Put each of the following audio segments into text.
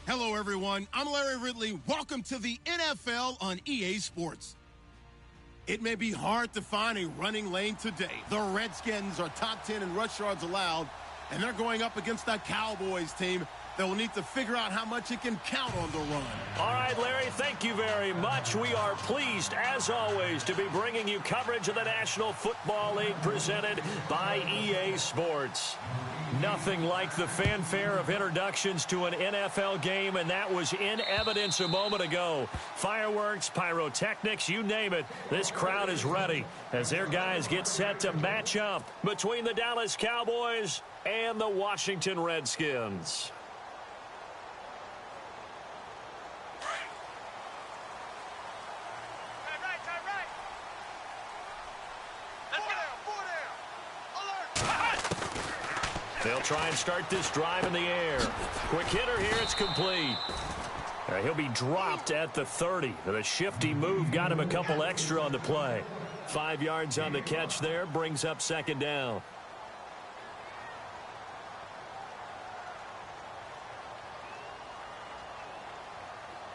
Hello, everyone. I'm Larry Ridley. Welcome to the NFL on EA Sports. It may be hard to find a running lane today. The Redskins are top 10 in rush yards allowed, and they're going up against that Cowboys team that will need to figure out how much it can count on the run. All right, Larry, thank you very much. We are pleased, as always, to be bringing you coverage of the National Football League presented by EA Sports. Nothing like the fanfare of introductions to an NFL game, and that was in evidence a moment ago. Fireworks, pyrotechnics, you name it. This crowd is ready as their guys get set to match up between the Dallas Cowboys and the Washington Redskins. They'll try and start this drive in the air. Quick hitter here, it's complete. He'll be dropped at the 30. The shifty move got him a couple extra on the play. 5 yards on the catch there, brings up second down.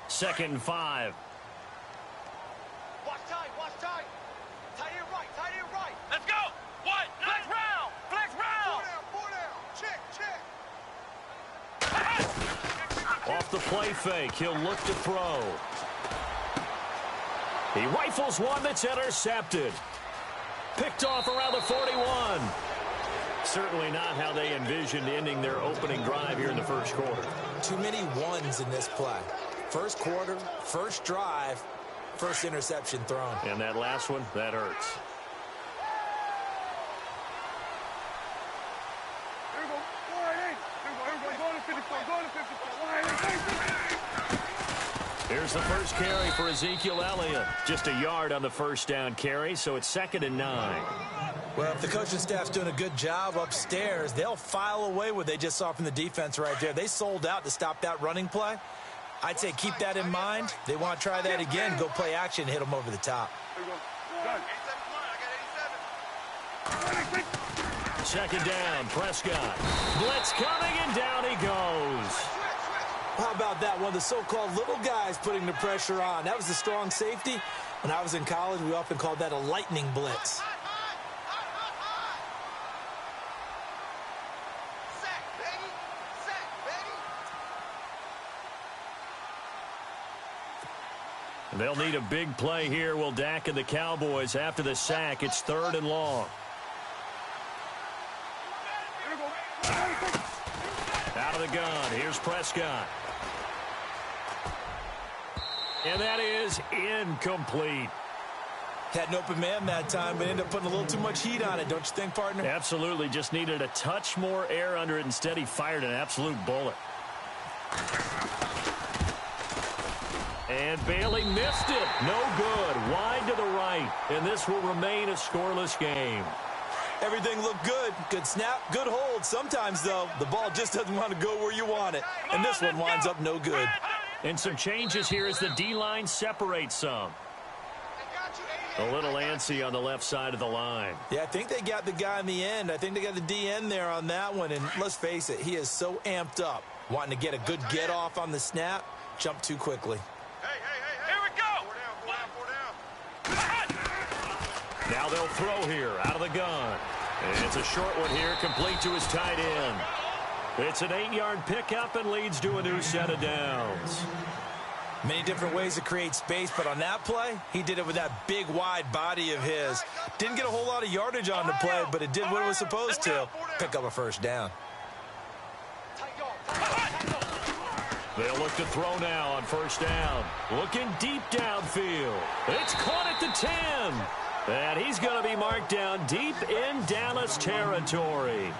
Second and 5. Watch tight, watch tight. Tight end right, tight end right. Let's go. What? Flex round, flex round. Four down, check, check. Off the play fake, he'll look to throw. He rifles one that's intercepted. Picked off around the 41. Certainly not how they envisioned ending their opening drive here in the first quarter. Too many ones in this play. First quarter, first drive, first interception thrown. And that last one, that hurts. Here we go. Go to 54. Go to 54. Here's the first carry for Ezekiel Elliott. Just a yard on the first down carry, so it's 2nd and 9. Well, if the coaching staff's doing a good job upstairs, they'll file away what they just saw from the defense right there. They sold out to stop that running play. I'd say keep that in mind. They want to try that again, go play action, hit them over the top. Second down, Prescott. Blitz coming, and down he goes. How about that? One of the so-called little guys putting the pressure on. That was the strong safety. When I was in college, we often called that a lightning blitz. They'll need a big play here, will Dak and the Cowboys. After the sack, it's 3rd and long. Out of the gun, here's Prescott. And that is incomplete. Had an open man that time, but ended up putting a little too much heat on it, don't you think, partner? Absolutely, just needed a touch more air under it. Instead, he fired an absolute bullet. And Bailey missed it. No good. Wide to the right. And this will remain a scoreless game. Everything looked good. Good snap, good hold. Sometimes, though, the ball just doesn't want to go where you want it. And this one winds up no good. And some changes here as the D-line separates some. A little antsy on the left side of the line. Yeah, I think they got the guy in the end. I think they got the DN there on that one. And let's face it, he is so amped up, wanting to get a good get-off on the snap, jump too quickly. Here we go. Four down. Now they'll throw here out of the gun. And it's a short one here, complete to his tight end. It's an 8-yard pickup and leads to a new set of downs. Many different ways to create space, but on that play, he did it with that big, wide body of his. Didn't get a whole lot of yardage on the play, but it did what it was supposed to, pick up a first down. They'll look to throw now on first down. Looking deep downfield. It's caught at the 10. And he's going to be marked down deep in Dallas territory.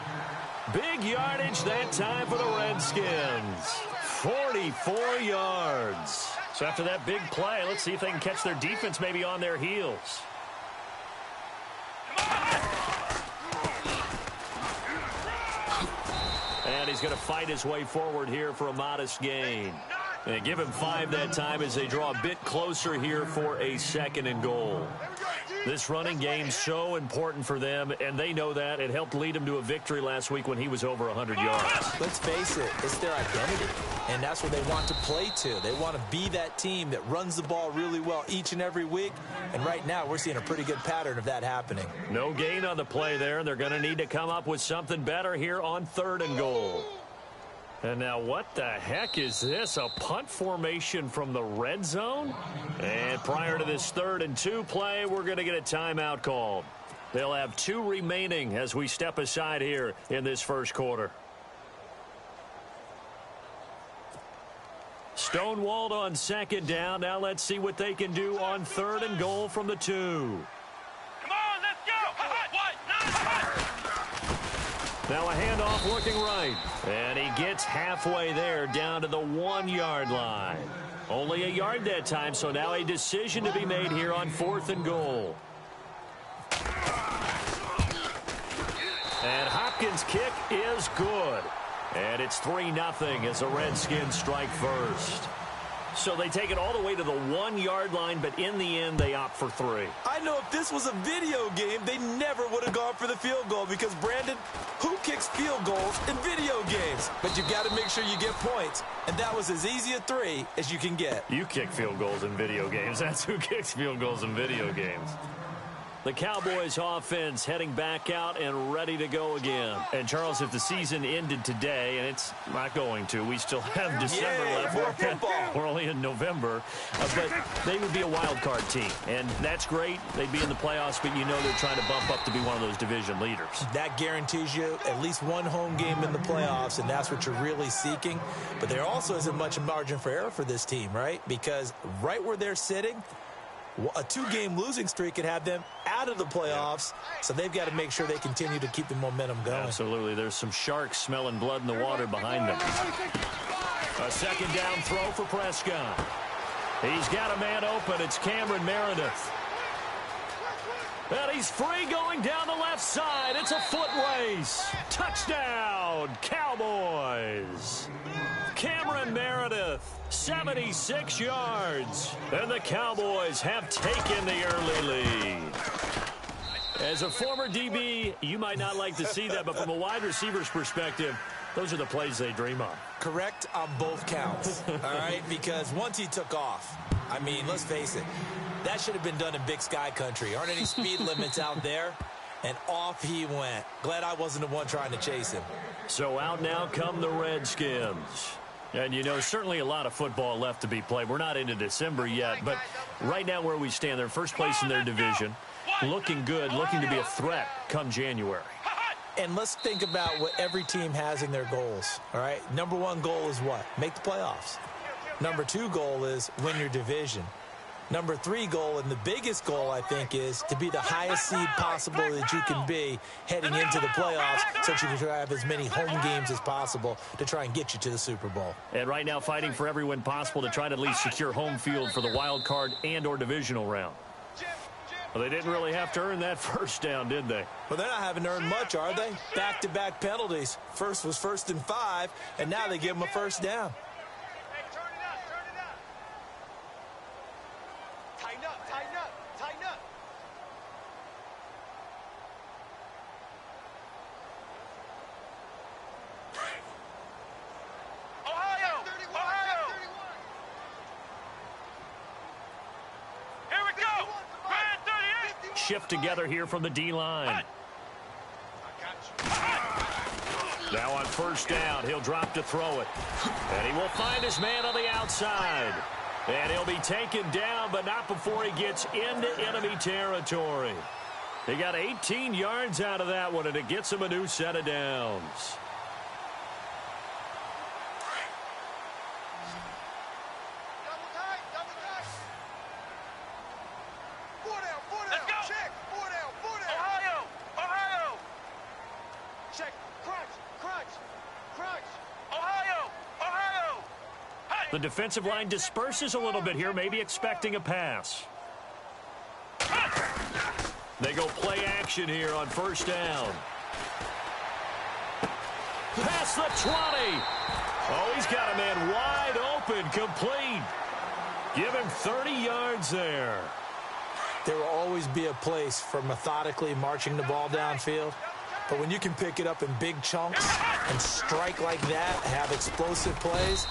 Big yardage that time for the Redskins. 44 yards. So after that big play, let's see if they can catch their defense maybe on their heels. he's going to fight his way forward here for a modest gain. And give him 5 that time as they draw a bit closer here for a 2nd and goal. This running game so important for them, and they know that. It helped lead him to a victory last week when he was over 100 yards. Let's face it, it's their identity, and that's what they want to play to. They want to be that team that runs the ball really well each and every week, and right now we're seeing a pretty good pattern of that happening. No gain on the play there, and they're going to need to come up with something better here on 3rd and goal. And now what the heck is this? A punt formation from the red zone? And prior to this 3rd and 2 play, we're going to get a timeout called. They'll have 2 remaining as we step aside here in this first quarter. Stonewalled on 2nd down. Now let's see what they can do on 3rd and goal from the 2. Come on, let's go. Now a handoff looking right. And he gets halfway there down to the 1-yard line. Only a yard that time, so now a decision to be made here on 4th and goal. And Hopkins' kick is good. And it's 3-0 as the Redskins strike first. So they take it all the way to the 1-yard line, but in the end, they opt for 3. I know if this was a video game, they never would have gone for the field goal because, Brandon, who kicks field goals in video games? But you've got to make sure you get points, and that was as easy a 3 as you can get. You kick field goals in video games. That's who kicks field goals in video games. The Cowboys offense heading back out and ready to go again. And, Charles, if the season ended today, and it's not going to, we still have December left. More football. We're only in November. But they would be a wild card team. And that's great. They'd be in the playoffs, but you know they're trying to bump up to be one of those division leaders. That guarantees you at least one home game in the playoffs, and that's what you're really seeking. But there also isn't much margin for error for this team, right? Because right where they're sitting, a 2-game losing streak could have them out of the playoffs, so they've got to make sure they continue to keep the momentum going. Absolutely. There's some sharks smelling blood in the water behind them. A 2nd down throw for Prescott. He's got a man open. It's Cameron Meredith. And he's free going down the left side. It's a foot race. Touchdown, Cowboys. Cameron Meredith, 76 yards. And the Cowboys have taken the early lead. As a former DB, you might not like to see that, but from a wide receiver's perspective, those are the plays they dream of. Correct on both counts, all right? Because once he took off, I mean, let's face it, that should have been done in Big Sky Country. Aren't any speed limits out there? And off he went. Glad I wasn't the one trying to chase him. So out now come the Redskins. And, you know, certainly a lot of football left to be played. We're not into December yet, but right now where we stand, they're first place in their division. Looking good, looking to be a threat come January. And let's think about what every team has in their goals, all right? Number 1 goal is what? Make the playoffs. Number 2 goal is win your division. Number 3 goal, and the biggest goal, I think, is to be the highest seed possible that you can be heading into the playoffs so that you can have as many home games as possible to try and get you to the Super Bowl. And right now fighting for every win possible to try to at least secure home field for the wild card and or divisional round. Well, they didn't really have to earn that first down, did they? Well, they're not having to earn much, are they? Back-to-back penalties. First was 1st and 5, and now they give them a first down. Hey, turn it up, turn it up. Tighten up, tighten up, tighten up. Ohio! Ohio! Here we go! Grand 38! Shift together here from the D-line. Now on first down, he'll drop to throw it. And he will find his man on the outside. And he'll be taken down, but not before he gets into enemy territory. He got 18 yards out of that one, and it gets him a new set of downs. Double tight, double tight. 4 down, 4 down. Let's go. Check, 4 down, 4 down. Ohio, Ohio. Check, crunch, crunch, crunch. Ohio, Ohio. Hey. The defensive line disperses a little bit here, maybe expecting a pass. They go play action here on first down. Past the 20. Oh, he's got a man wide open, complete. Give him 30 yards there. There will always be a place for methodically marching the ball downfield. But when you can pick it up in big chunks and strike like that, have explosive plays,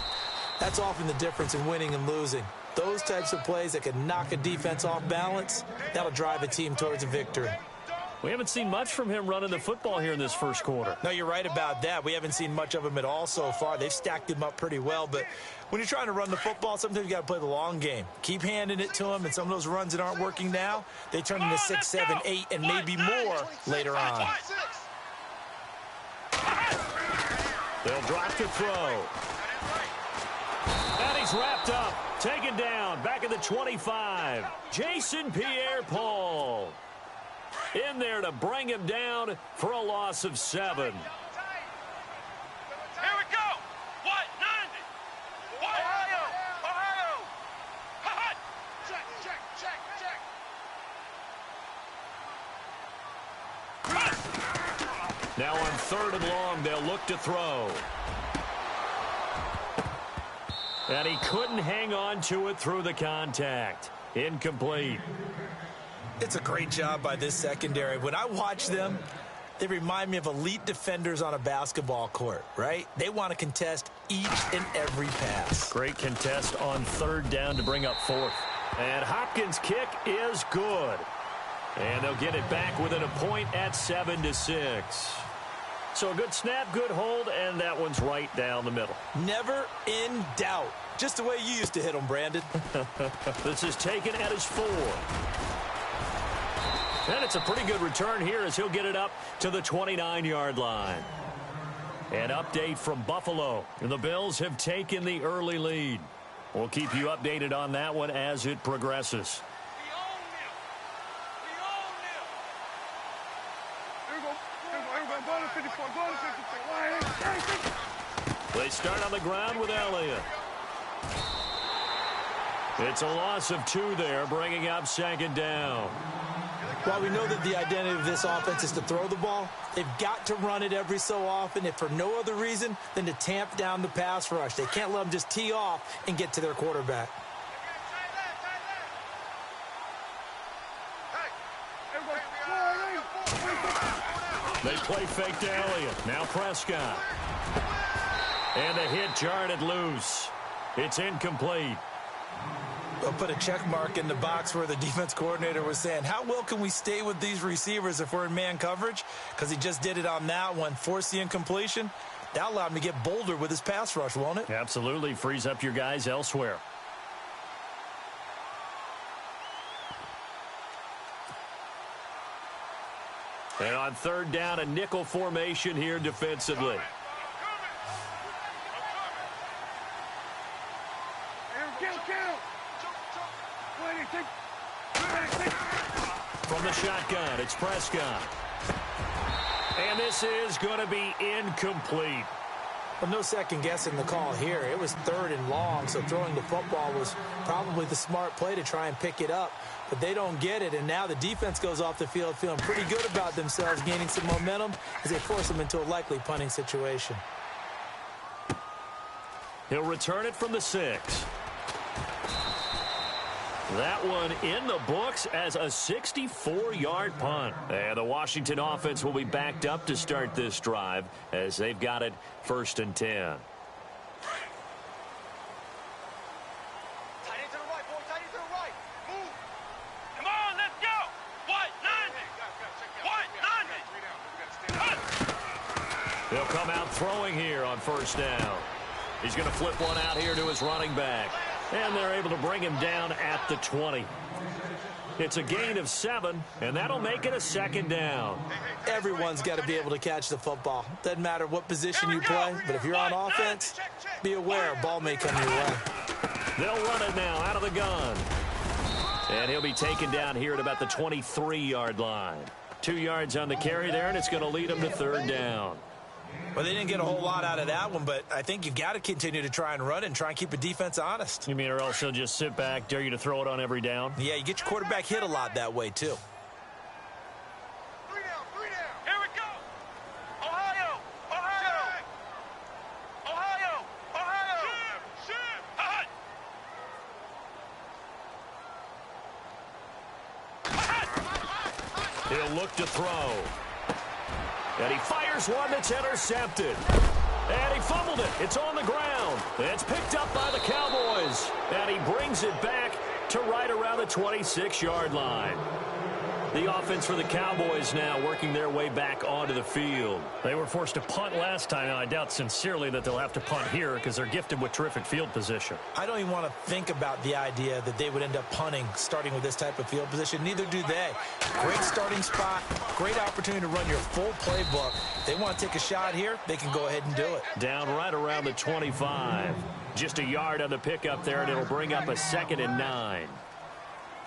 that's often the difference in winning and losing. Those types of plays that can knock a defense off balance, that'll drive a team towards a victory. We haven't seen much from him running the football here in this first quarter. No, you're right about that. We haven't seen much of him at all so far. They've stacked him up pretty well, but when you're trying to run the football, sometimes you got to play the long game. Keep handing it to him, and some of those runs that aren't working now, they turn into 6, 7, 8, and maybe more later on. They'll drop to throw. And he's wrapped up. Taken down. Back at the 25. Jason Pierre-Paul. In there to bring him down for a loss of 7. Here we go. What? 90. What? Ohio. Ohio. Hot. Check, check, check, check. Now on 3rd and long, they'll look to throw. And he couldn't hang on to it through the contact. Incomplete. It's a great job by this secondary. When I watch them, they remind me of elite defenders on a basketball court, right? They want to contest each and every pass. Great contest on 3rd down to bring up 4th. And Hopkins' kick is good. And they'll get it back within a point at 7-6. So a good snap, good hold, and that one's right down the middle. Never in doubt. Just the way you used to hit them, Brandon. This is taken at his 4. And it's a pretty good return here as he'll get it up to the 29-yard line. An update from Buffalo. And the Bills have taken the early lead. We'll keep you updated on that one as it progresses. They start on the ground with Elliott. It's a loss of 2 there, bringing up 2nd down. While we know that the identity of this offense is to throw the ball, they've got to run it every so often, if for no other reason than to tamp down the pass rush. They can't let them just tee off and get to their quarterback. They play fake to Elliott. Now Prescott. And the hit jarred it loose. It's incomplete. They'll put a check mark in the box where the defense coordinator was saying, how well can we stay with these receivers if we're in man coverage? Because he just did it on that one, forced the incompletion. That'll allow him to get bolder with his pass rush, won't it? Absolutely. Frees up your guys elsewhere. And on 3rd down, a nickel formation here defensively. From the shotgun, it's Prescott. And this is going to be incomplete. Well, no second guessing the call here. It was 3rd and long, so throwing the football was probably the smart play to try and pick it up. But they don't get it, and now the defense goes off the field feeling pretty good about themselves, gaining some momentum as they force them into a likely punting situation. He'll return it from the 6. That one in the books as a 64-yard punt. And the Washington offense will be backed up to start this drive as they've got it 1st and 10. Tight end to the right, boy. Tight end to the right. Move. Come on, let's go. What? 90. What? 90. They'll come out throwing here on 1st down. He's going to flip one out here to his running back. And they're able to bring him down at the 20. It's a gain of 7, and that'll make it a 2nd down. Everyone's got to be able to catch the football. Doesn't matter what position you play, but if you're on offense, be aware a ball may come your way. They'll run it now out of the gun. And he'll be taken down here at about the 23-yard line. 2 yards on the carry there, and it's going to lead him to 3rd down. Well, they didn't get a whole lot out of that one, but I think you've got to continue to try and run and try and keep a defense honest. You mean or else he'll just sit back, dare you to throw it on every down? Yeah, you get your quarterback hit a lot that way, too. 3 down. Here we go. Ohio. Ohio. He'll look to throw. And he fires one that's intercepted. And he fumbled it. It's on the ground. It's picked up by the Cowboys. And he brings it back to right around the 26-yard line. The offense for the Cowboys now working their way back onto the field. They were forced to punt last time, and I doubt sincerely that they'll have to punt here because they're gifted with terrific field position. I don't even want to think about the idea that they would end up punting starting with this type of field position. Neither do they. Great starting spot, great opportunity to run your full playbook. If they want to take a shot here, they can go ahead and do it. Down right around the 25. Just a yard on the pickup there, and it'll bring up a 2nd and 9.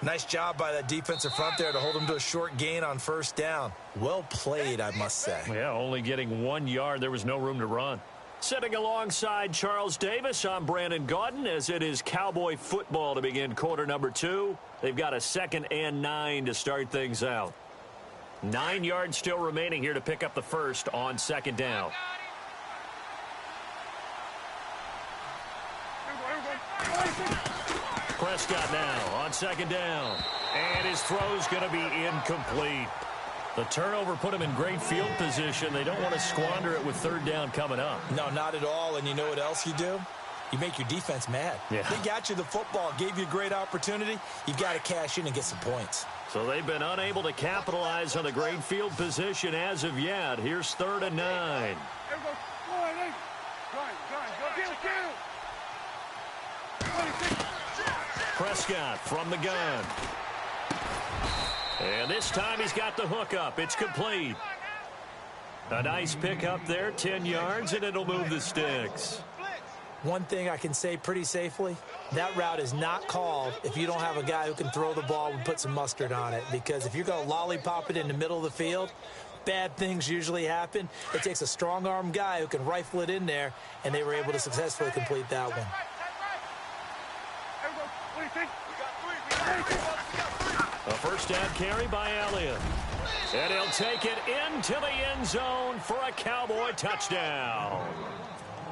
Nice job by that defensive front there to hold them to a short gain on first down. Well played, I must say. Yeah, only getting 1 yard. There was no room to run. Sitting alongside Charles Davis, I'm Brandon Gaudin, as it is Cowboy football to begin quarter number 2. They've got a 2nd and 9 to start things out. 9 yards still remaining here to pick up the first on 2nd down. Prescott now on 2nd down. And his throw's going to be incomplete. The turnover put him in great field position. They don't want to squander it with 3rd down coming up. No, not at all. And you know what else you do? You make your defense mad. Yeah. They got you the football, gave you a great opportunity. You've got to cash in and get some points. So they've been unable to capitalize on the great field position as of yet. Here's 3rd and 9. Prescott from the gun. And this time he's got the hook up. It's complete. A nice pickup there, 10 yards, and it'll move the sticks. One thing I can say pretty safely, that route is not called if you don't have a guy who can throw the ball and put some mustard on it. Because if you're going to lollipop it in the middle of the field, bad things usually happen. It takes a strong-arm guy who can rifle it in there, and they were able to successfully complete that one. A first down carry by Elliott. And he'll take it into the end zone for a Cowboy touchdown.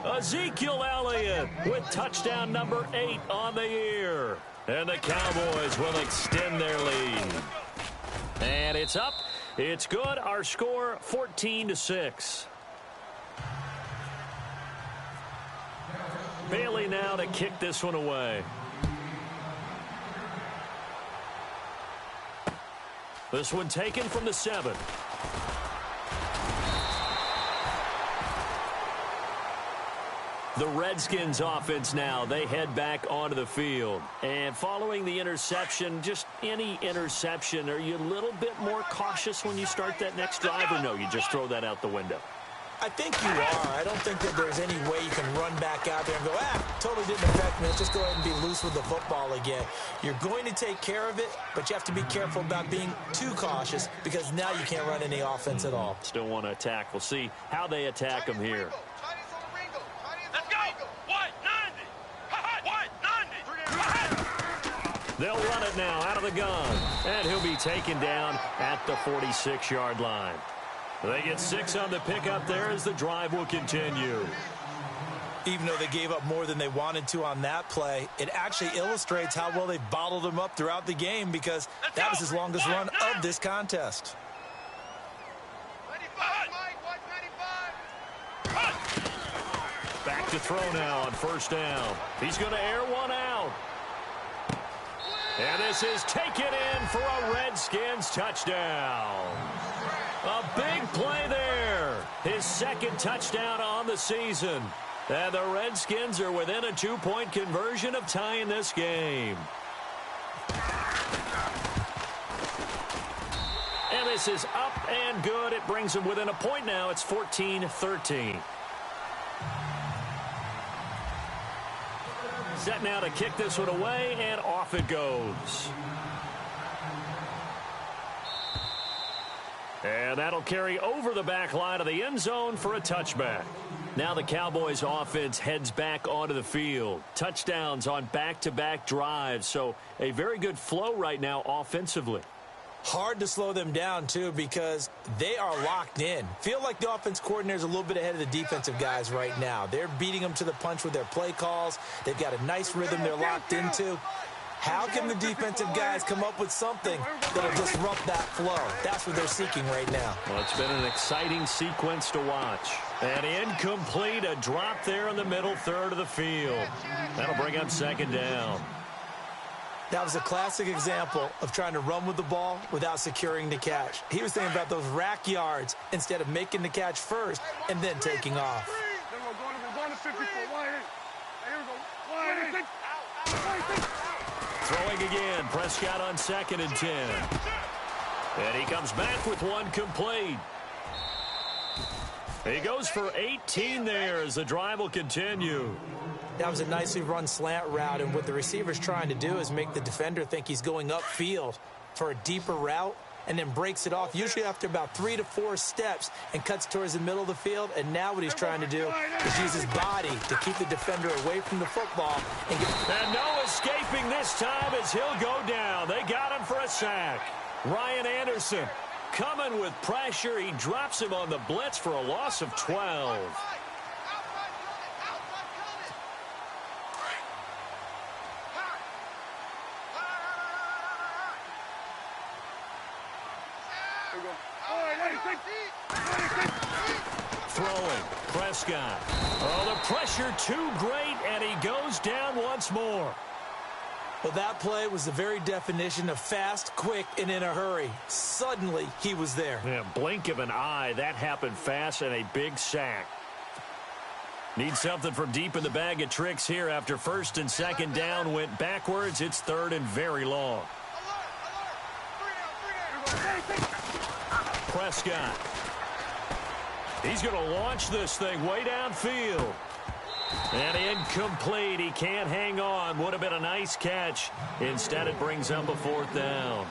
Ezekiel Elliott with touchdown number 8 on the year. And the Cowboys will extend their lead. And it's up. It's good. Our score, 14-6. Bailey now to kick this one away. This one taken from the 7. The Redskins offense now, they head back onto the field. And following the interception, just any interception, are you a little bit more cautious when you start that next drive, or no, you just throw that out the window? I think you are. I don't think that there's any way you can run back out there and go, totally didn't affect me. Let's just go ahead and be loose with the football again. You're going to take care of it, but you have to be careful about being too cautious because now you can't run any offense at all. Still want to attack. We'll see how they attack them here. Let's go! White 90! They'll run it now out of the gun. And he'll be taken down at the 46-yard line. They get 6 on the pickup there as the drive will continue. Even though they gave up more than they wanted to on that play, it actually illustrates how well they bottled them up throughout the game because that was his longest run of this contest. 95, Mike, 95. Back to throw now on first down. He's going to air one out. And this is taken in for a Redskins touchdown. A big play there. His 2nd touchdown on the season. And the Redskins are within a 2-point conversion of tying this game. And this is up and good. It brings them within a point now. It's 14-13. Set now to kick this one away, and off it goes. And that'll carry over the back line of the end zone for a touchback. Now the Cowboys offense heads back onto the field. Touchdowns on back-to-back drives, so a very good flow right now offensively. Hard to slow them down, too, because they are locked in. Feel like the offense coordinator is a little bit ahead of the defensive guys right now. They're beating them to the punch with their play calls. They've got a nice rhythm they're locked into. How can the defensive guys come up with something that'll disrupt that flow? That's what they're seeking right now. Well, it's been an exciting sequence to watch. And incomplete, a drop there in the middle third of the field. That'll bring up second down. That was a classic example of trying to run with the ball without securing the catch. He was thinking about those rack yards instead of making the catch first and then taking off. Throwing again, Prescott on 2nd and 10. And he comes back with one complete. He goes for 18 there as the drive will continue. That was a nicely run slant route, and what the receiver's trying to do is make the defender think he's going upfield for a deeper route and then breaks it off, usually after about 3 to 4 steps, and cuts towards the middle of the field. And now what he's trying to do is use his body to keep the defender away from the football. And no escaping this time as he'll go down. They got him for a sack. Ryan Anderson coming with pressure. He drops him on the blitz for a loss of 12. Throwing, Prescott. Oh, the pressure too great, and he goes down once more. Well, that play was the very definition of fast, quick, and in a hurry. Suddenly, he was there. Yeah, blink of an eye. That happened fast, and a big sack. Need something from deep in the bag of tricks here after 1st and 2nd down went backwards. It's 3rd and very long. Prescott. He's going to launch this thing way downfield. And incomplete. He can't hang on. Would have been a nice catch. Instead, it brings up a 4th down.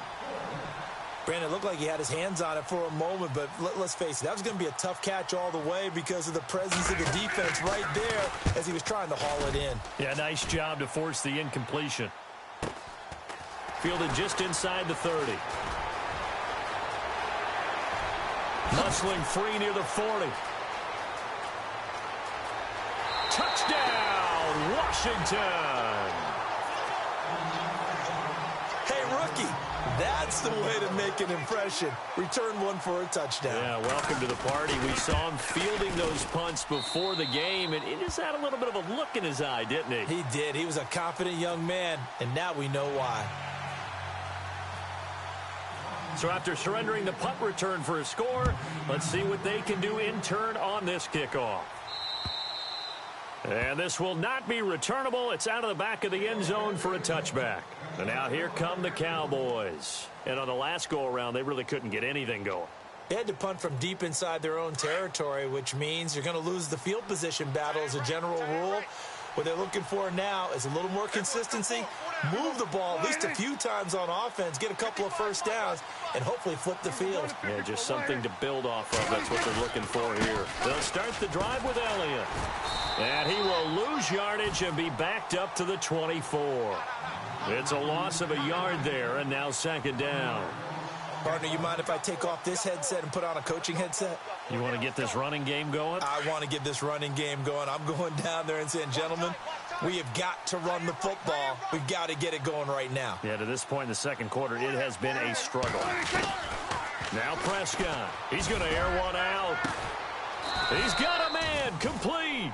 Brandon, it looked like he had his hands on it for a moment, but let's face it, that was going to be a tough catch all the way because of the presence of the defense right there as he was trying to haul it in. Yeah, nice job to force the incompletion. Fielded just inside the 30. Muscling free near the 40. Touchdown, Washington. Hey, rookie, that's the way to make an impression. Return one for a touchdown. Yeah, welcome to the party. We saw him fielding those punts before the game, and it just had a little bit of a look in his eye, didn't he? He did. He was a confident young man, and now we know why. So after surrendering the punt return for a score, let's see what they can do in turn on this kickoff. And this will not be returnable. It's out of the back of the end zone for a touchback. And now here come the Cowboys. And on the last go-around, they really couldn't get anything going. They had to punt from deep inside their own territory, which means you're going to lose the field position battle as a general rule. What they're looking for now is a little more consistency, move the ball at least a few times on offense, get a couple of first downs, and hopefully flip the field. Yeah, just something to build off of. That's what they're looking for here. They'll start the drive with Elliott. And he will lose yardage and be backed up to the 24. It's a loss of a yard there, and now 2nd down. Partner, you mind if I take off this headset and put on a coaching headset? You want to get this running game going? I want to get this running game going. I'm going down there and saying, gentlemen, we have got to run the football. We've got to get it going right now. Yeah, to this point in the 2nd quarter, it has been a struggle. Now Prescott. He's going to air one out. He's got a man. Complete.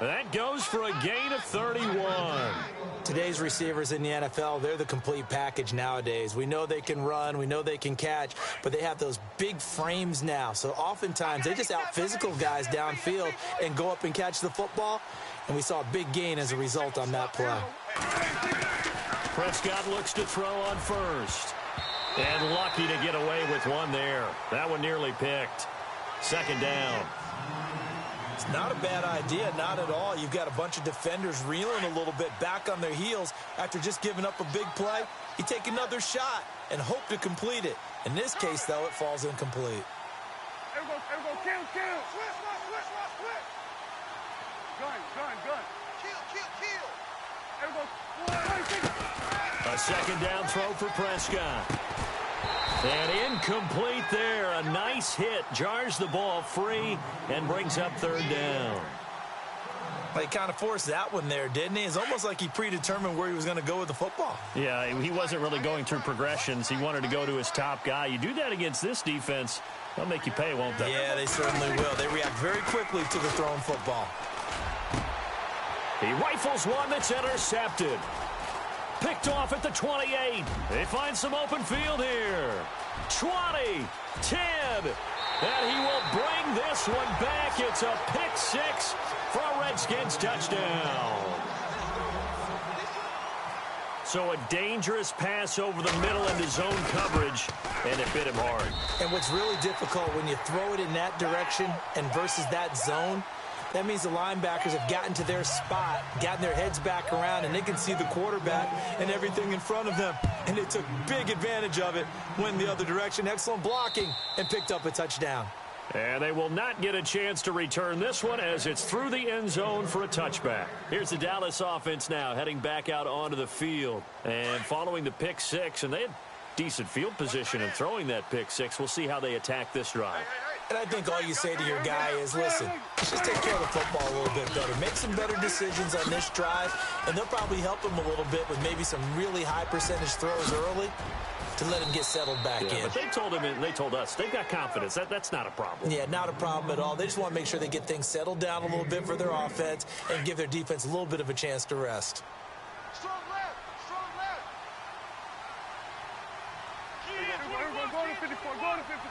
That goes for a gain of 31. Today's receivers in the NFL, they're the complete package nowadays. We know they can run, we know they can catch, but they have those big frames now. So oftentimes they just out-physical guys downfield and go up and catch the football. And we saw a big gain as a result on that play. Prescott looks to throw on first. And lucky to get away with one there. That one nearly picked. 2nd down. It's not a bad idea, not at all. You've got a bunch of defenders reeling a little bit back on their heels after just giving up a big play. You take another shot and hope to complete it. In this case, though, it falls incomplete. Everyone, kill. Switch. Gun. Kill. Everyone, a 2nd down throw for Prescott. And incomplete there. A nice hit. Jars the ball free and brings up 3rd down. Well, he kind of forced that one there, didn't he? It's almost like he predetermined where he was going to go with the football. Yeah, he wasn't really going through progressions. He wanted to go to his top guy. You do that against this defense, they'll make you pay, won't they? Yeah, they certainly will. They react very quickly to the thrown football. He rifles one that's intercepted. Picked off at the 28. They find some open field here. 20, 10, and he will bring this one back. It's a pick six for a Redskins touchdown. So a dangerous pass over the middle into zone coverage, and it bit him hard. And what's really difficult when you throw it in that direction and versus that zone, that means the linebackers have gotten to their spot, gotten their heads back around, and they can see the quarterback and everything in front of them. And they took big advantage of it, went the other direction. Excellent blocking, and picked up a touchdown. And they will not get a chance to return this one as it's through the end zone for a touchback. Here's the Dallas offense now heading back out onto the field. And following the pick six, and they had decent field position in throwing that pick six. We'll see how they attack this drive. And I think all you say to your guy is, listen, just take care of the football a little bit better. Make some better decisions on this drive, and they'll probably help him a little bit with maybe some really high percentage throws early to let him get settled back in. But they told him, and they told us, they've got confidence. That's not a problem. Yeah, not a problem at all. They just want to make sure they get things settled down a little bit for their offense and give their defense a little bit of a chance to rest. Strong left. Strong left. Go to 54. Go to 54.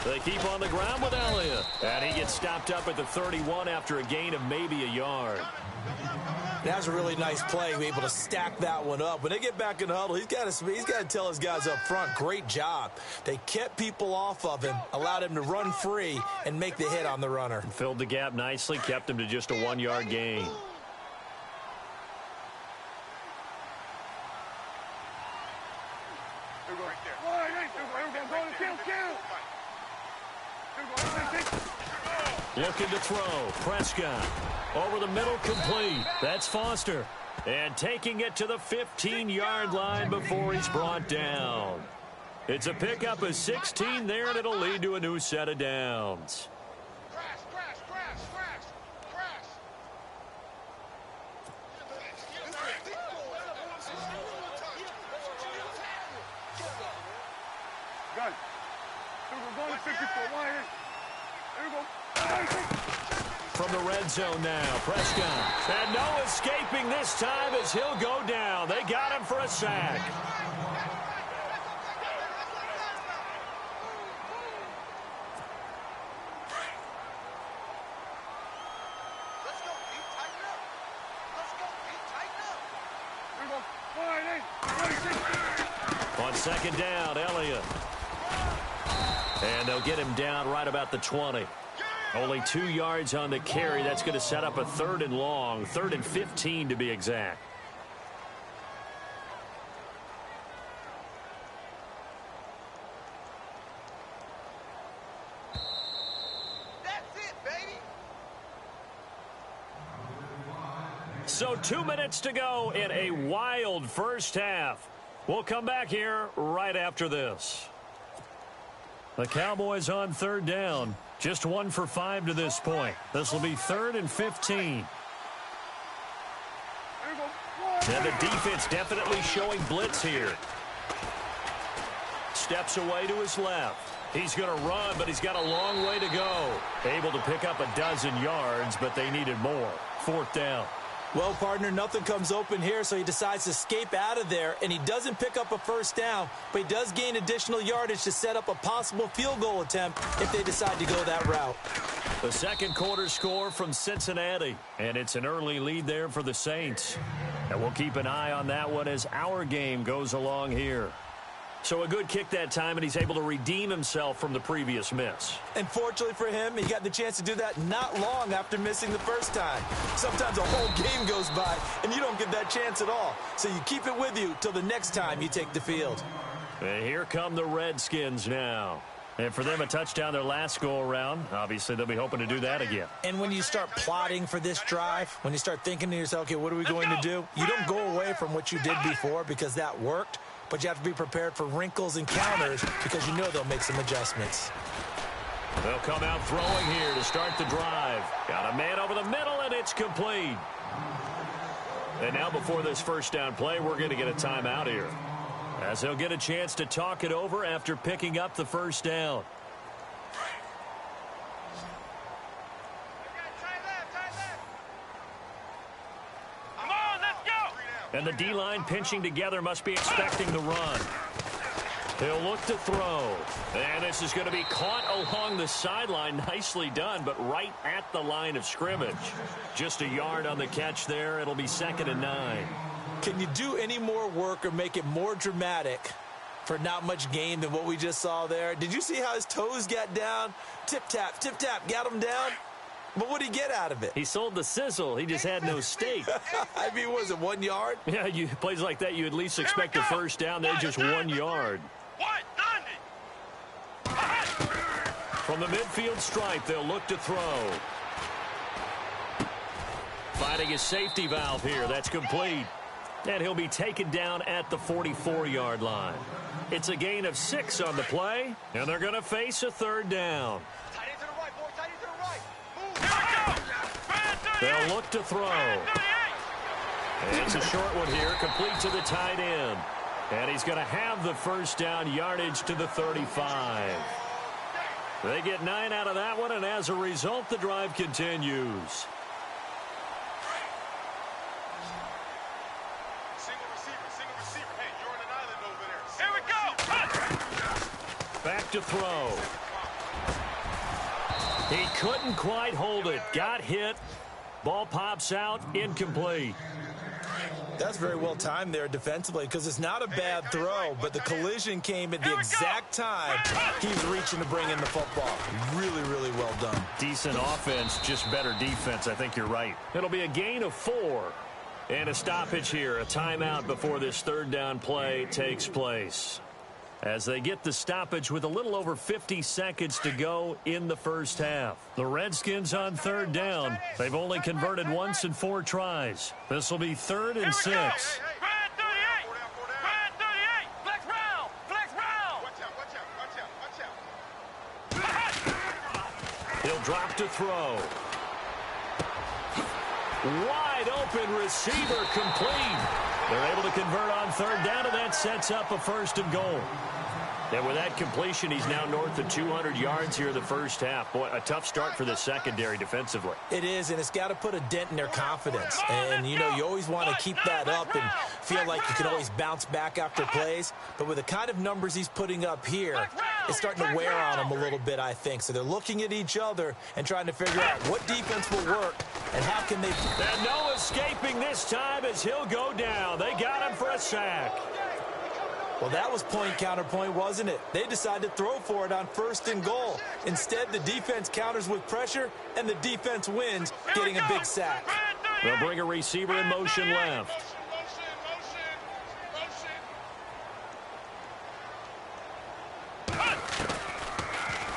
They keep on the ground with Elliott. And he gets stopped up at the 31 after a gain of maybe a yard. That was a really nice play, be able to stack that one up. When they get back in the huddle, he's got to tell his guys up front, great job. They kept people off of him, allowed him to run free and make the hit on the runner. Filled the gap nicely, kept him to just a 1-yard gain. Looking to throw. Prescott. Over the middle, complete. That's Foster. And taking it to the 15-yard line before he's brought down. It's a pickup of 16 there, and it'll lead to a new set of downs. From the red zone now, Prescott. And no escaping this time as he'll go down. They got him for a sack. Let's go, Pete. Tighten up. Let's go, Pete. Tighten up. On second down, Elliott. And they'll get him down right about the 20. Only 2 yards on the carry. That's going to set up a 3rd and long, 3rd and 15 to be exact. That's it, baby. So 2 minutes to go in a wild first half. We'll come back here right after this. The Cowboys on 3rd down. Just 1 for 5 to this point. This will be 3rd and 15. And the defense definitely showing blitz here. Steps away to his left. He's going to run, but he's got a long way to go. Able to pick up a dozen yards, but they needed more. 4th down. Well, partner, nothing comes open here, so he decides to escape out of there, and he doesn't pick up a 1st down, but he does gain additional yardage to set up a possible field goal attempt if they decide to go that route. The second quarter score from Cincinnati, and it's an early lead there for the Saints. And we'll keep an eye on that one as our game goes along here. So a good kick that time, and he's able to redeem himself from the previous miss. And fortunately for him, he got the chance to do that not long after missing the first time. Sometimes a whole game goes by, and you don't get that chance at all. So you keep it with you till the next time you take the field. And here come the Redskins now. And for them, a touchdown their last go-around. Obviously, they'll be hoping to do that again. And when you start plotting for this drive, when you start thinking to yourself, okay, what are we going to do? You don't go away from what you did before because that worked. But you have to be prepared for wrinkles and counters because you know they'll make some adjustments. They'll come out throwing here to start the drive. Got a man over the middle, and it's complete. And now before this first down play, we're going to get a timeout here, as they'll get a chance to talk it over after picking up the first down. Come on, let's go! And the D-line pinching together must be expecting the run. He'll look to throw. And this is going to be caught along the sideline. Nicely done, but right at the line of scrimmage. Just a yard on the catch there. It'll be 2nd and 9. Can you do any more work or make it more dramatic for not much gain than what we just saw there? Did you see how his toes got down? Tip-tap, got him down. But what did he get out of it? He sold the sizzle. He just had no steak. I mean, was it 1 yard? Yeah, plays like that, you at least expect a first down. They're just 1 yard. From the midfield stripe, they'll look to throw. Finding his safety valve here. That's complete. And he'll be taken down at the 44-yard line. It's a gain of 6 on the play, and they're going to face a 3rd down. Tight end to the right, boy. Tight end to the right. Move. Here we go. They'll look to throw. And it's a short one here, complete to the tight end. And he's going to have the first down yardage to the 35. They get 9 out of that one, and as a result, the drive continues. Single receiver. Hey, you're on an island over there. Here we go. Back to throw. He couldn't quite hold it. Got hit. Ball pops out. Incomplete. That's very well timed there defensively, because it's not a bad throw, but the collision came at the exact time he was reaching to bring in the football. Really, really well done. Decent offense, just better defense. I think you're right. It'll be a gain of 4. And a stoppage here, a timeout before this 3rd down play takes place, as they get the stoppage with a little over 50 seconds to go in the first half. The Redskins on 3rd down. They've only converted once in 4 tries. This will be 3rd and 6. Red 38. Flex round. Watch out. He'll drop to throw. Wide open receiver, complete. They're able to convert on 3rd down, and that sets up a 1st and goal. And with that completion, he's now north of 200 yards here in the first half. Boy, a tough start for the secondary defensively. It is, and it's got to put a dent in their confidence. And, you know, you always want to keep that up and feel like you can always bounce back after plays. But with the kind of numbers he's putting up here, it's starting to wear on them a little bit, I think. So they're looking at each other and trying to figure out what defense will work and how can they... And no escaping this time as he'll go down. They got him for a sack. Well, that was point counterpoint, wasn't it? They decided to throw for it on 1st and goal. Instead, the defense counters with pressure, and the defense wins, getting a big sack. They'll bring a receiver in motion left.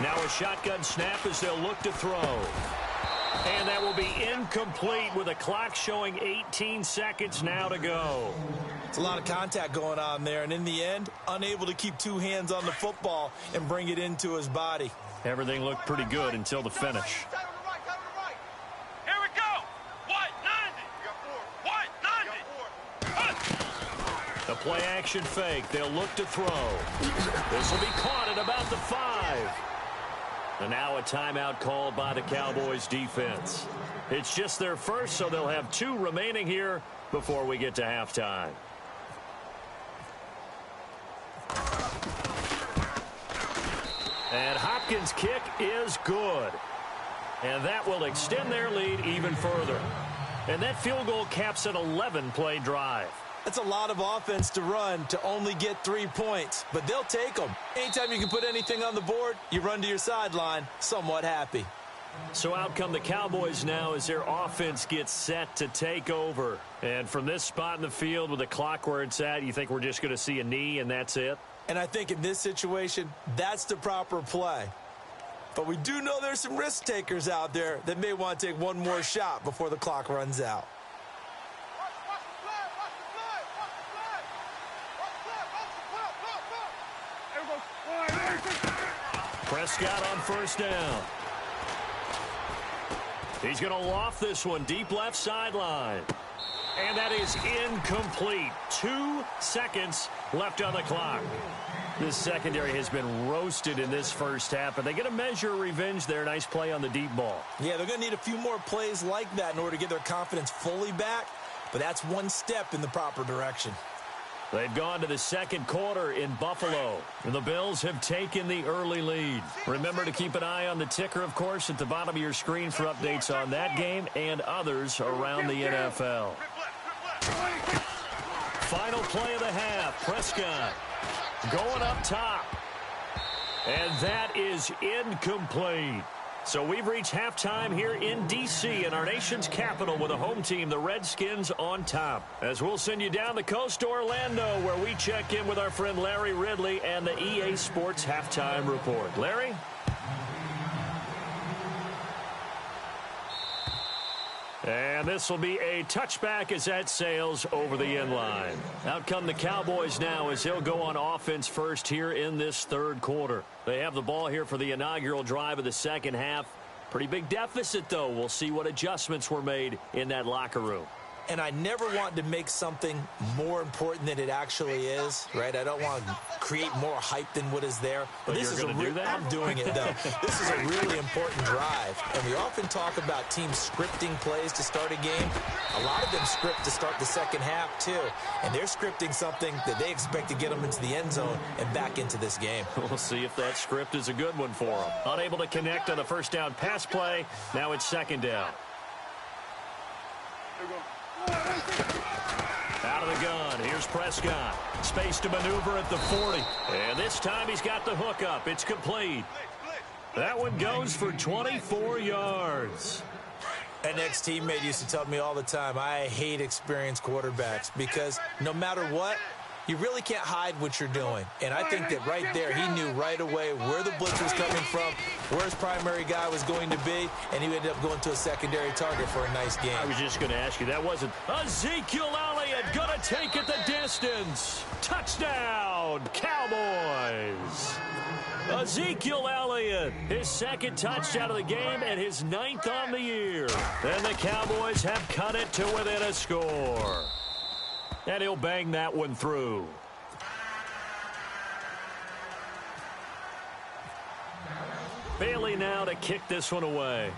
Now a shotgun snap as they'll look to throw. And that will be incomplete with a clock showing 18 seconds now to go. It's a lot of contact going on there, and in the end, unable to keep 2 hands on the football and bring it into his body. Everything looked pretty good until the finish. Here we go. White 90. White 90. The play action fake. They'll look to throw. This will be caught at about the 5. And now a timeout called by the Cowboys defense. It's just their first, so they'll have 2 remaining here before we get to halftime. And Hopkins' kick is good. And that will extend their lead even further. And that field goal caps an 11-play drive. That's a lot of offense to run to only get 3 points, but they'll take them. Anytime you can put anything on the board, you run to your sideline somewhat happy. So out come the Cowboys now as their offense gets set to take over. And from this spot in the field with the clock where it's at, you think we're just going to see a knee and that's it? And I think in this situation, that's the proper play. But we do know there's some risk takers out there that may want to take one more shot before the clock runs out. Prescott on first down. He's going to loft this one deep left sideline. And that is incomplete. 2 seconds left on the clock. This secondary has been roasted in this first half, but they get a measure of revenge there. Nice play on the deep ball. Yeah, they're going to need a few more plays like that in order to get their confidence fully back, but that's one step in the proper direction. They've gone to the second quarter in Buffalo, and the Bills have taken the early lead. Remember to keep an eye on the ticker, of course, at the bottom of your screen for updates on that game and others around the NFL. Final play of the half, Prescott going up top. And that is incomplete. So we've reached halftime here in D.C. in our nation's capital with a home team, the Redskins, on top. As we'll send you down the coast to Orlando, where we check in with our friend Larry Ridley and the EA Sports Halftime Report. Larry? And this will be a touchback as that sails over the end line. Out come the Cowboys now as they'll go on offense first here in this third quarter. They have the ball here for the inaugural drive of the second half. Pretty big deficit, though. We'll see what adjustments were made in that locker room. And I never want to make something more important than it actually is, right? I don't want to create more hype than what is there. But this is do that? I'm doing it, though. This is a really important drive. And we often talk about teams scripting plays to start a game. A lot of them script to start the second half, too. And they're scripting something that they expect to get them into the end zone and back into this game. We'll see if that script is a good one for them. Unable to connect on the first down pass play. Now it's second down. Out of the gun, here's Prescott. Space to maneuver at the 40. And this time he's got the hook up. It's complete. That one goes for 24 yards. An ex-teammate used to tell me all the time, I hate experienced quarterbacks because no matter what, you really can't hide what you're doing. And I think that right there, he knew right away where the blitz was coming from, where his primary guy was going to be, and he ended up going to a secondary target for a nice game. I was just going to ask you, that wasn't Ezekiel Elliott going to take it the distance. Touchdown, Cowboys. Ezekiel Elliott, his second touchdown of the game and his 9th on the year. And the Cowboys have cut it to within a score. And he'll bang that one through. Bailey now to kick this one away.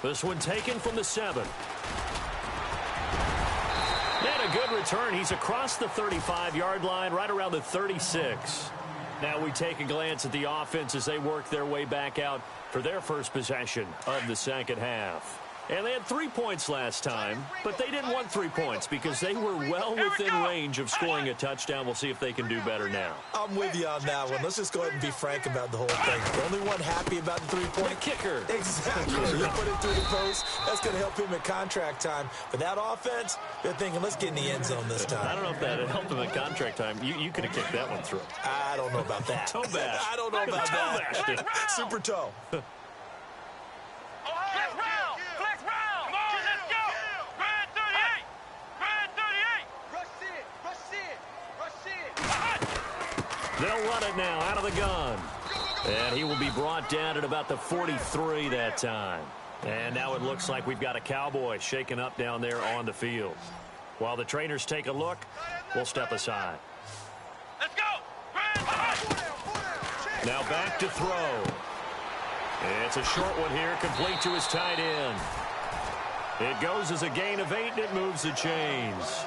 This one taken from the 7. And a good return. He's across the 35-yard line, right around the 36. Now we take a glance at the offense as they work their way back out for their first possession of the second half. And they had 3 points last time, but they didn't want 3 points because they were well within range of scoring a touchdown. We'll see if they can do better now. I'm with you on that one. Let's just go ahead and be frank about the whole thing. The only one happy about the 3-point kicker. Exactly. You put it through the post. That's going to help him at contract time. But that offense, they're thinking, let's get in the end zone this time. I don't know if that helped him at contract time. You could have kicked that one through. I don't know about that. Toe bash. I don't know about that. Super toe. They'll run it now out of the gun. And he will be brought down at about the 43 that time. And now it looks like we've got a Cowboy shaken up down there on the field. While the trainers take a look, we'll step aside. Let's go! Now back to throw. It's a short one here, complete to his tight end. It goes as a gain of 8, and it moves the chains.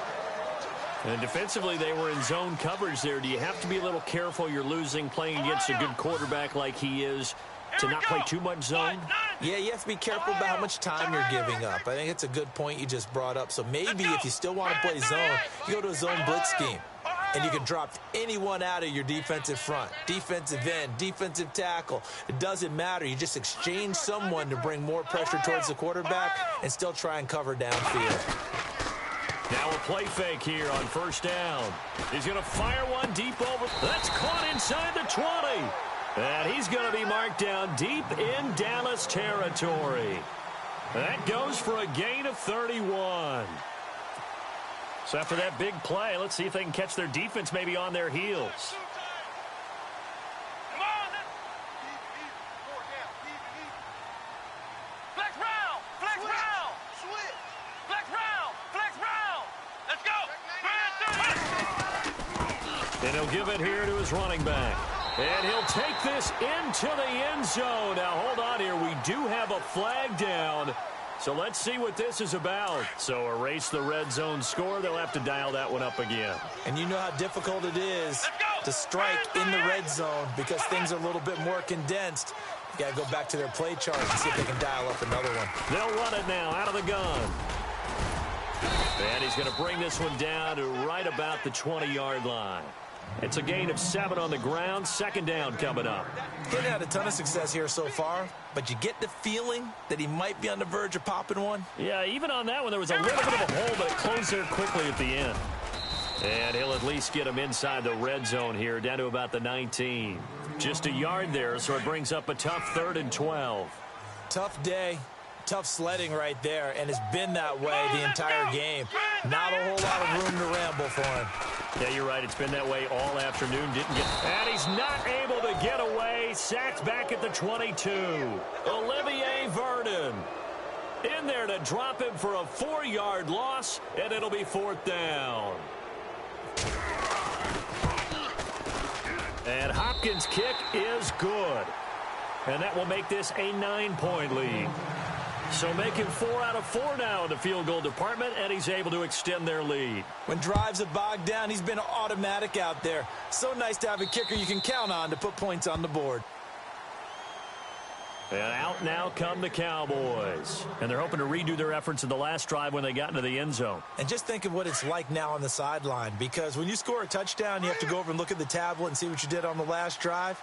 And defensively, they were in zone coverage there. Do you have to be a little careful? You're losing, playing against a good quarterback like he is, to not play too much zone? Yeah, you have to be careful about how much time you're giving up. I think it's a good point you just brought up. So maybe if you still want to play zone, you go to a zone blitz scheme. And you can drop anyone out of your defensive front, defensive end, defensive tackle. It doesn't matter. You just exchange someone to bring more pressure towards the quarterback and still try and cover downfield. Now a play fake here on first down. He's going to fire one deep over. That's caught inside the 20. And he's going to be marked down deep in Dallas territory. That goes for a gain of 31. So after that big play, let's see if they can catch their defense maybe on their heels. Come on. Flex round. Flex round. Switch. Flex round. Flex round. Let's go. And he'll give it here to his running back. And he'll take this into the end zone. Now, hold on here. We do have a flag down. So let's see what this is about. So erase the red zone score. They'll have to dial that one up again. And you know how difficult it is to strike in the red zone because things are a little bit more condensed. You got to go back to their play chart and see if they can dial up another one. They'll run it now out of the gun. And he's going to bring this one down to right about the 20-yard line. It's a gain of 7 on the ground. Second down coming up. He hasn't had a ton of success here so far, but you get the feeling that he might be on the verge of popping one. Yeah, even on that one, there was a little bit of a hole, but it closed there quickly at the end. And he'll at least get him inside the red zone here, down to about the 19. Just a yard there, so it brings up a tough 3rd and 12. Tough day. Tough sledding right there, and it's been that way the entire game. Not a whole lot of room to ramble for him. Yeah, you're right. It's been that way all afternoon. And he's not able to get away. Sacked back at the 22. Olivier Vernon in there to drop him for a 4-yard loss, and it'll be 4th down. And Hopkins' kick is good. And that will make this a 9-point lead. So making 4 out of 4 now in the field goal department, and he's able to extend their lead. When drives have bogged down, he's been automatic out there. So nice to have a kicker you can count on to put points on the board. And out now come the Cowboys. And they're hoping to redo their efforts in the last drive when they got into the end zone. And just think of what it's like now on the sideline, because when you score a touchdown, you have to go over and look at the tablet and see what you did on the last drive.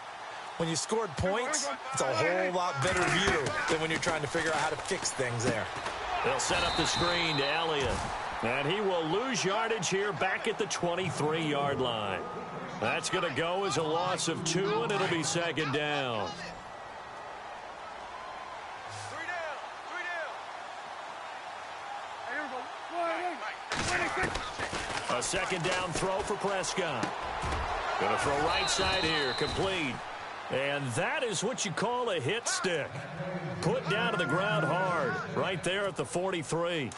When you scored points, it's a whole lot better view than when you're trying to figure out how to fix things there. They'll set up the screen to Elliott. And he will lose yardage here back at the 23-yard line. That's going to go as a loss of 2, and it'll be 2nd down. 3 down. A 2nd down throw for Prescott. Going to throw right side here, complete. And that is what you call a hit stick. Put down to the ground hard, right there at the 43.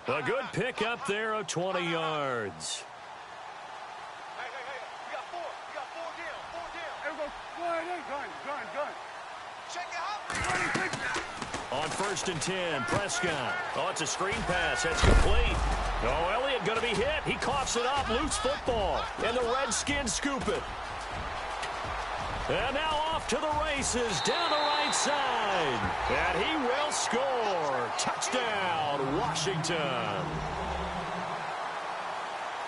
A good pick up there of 20 yards. Hey, you got 4. You got 4 down. 4 down. There we go. Gun. Check it out. On 1st and 10, Prescott. Oh, it's a screen pass. That's complete. Oh, Elliott going to be hit. He coughs it up. Loose football. And the Redskins scoop it. And now off to the races down the right side. And he will score. Touchdown, Washington.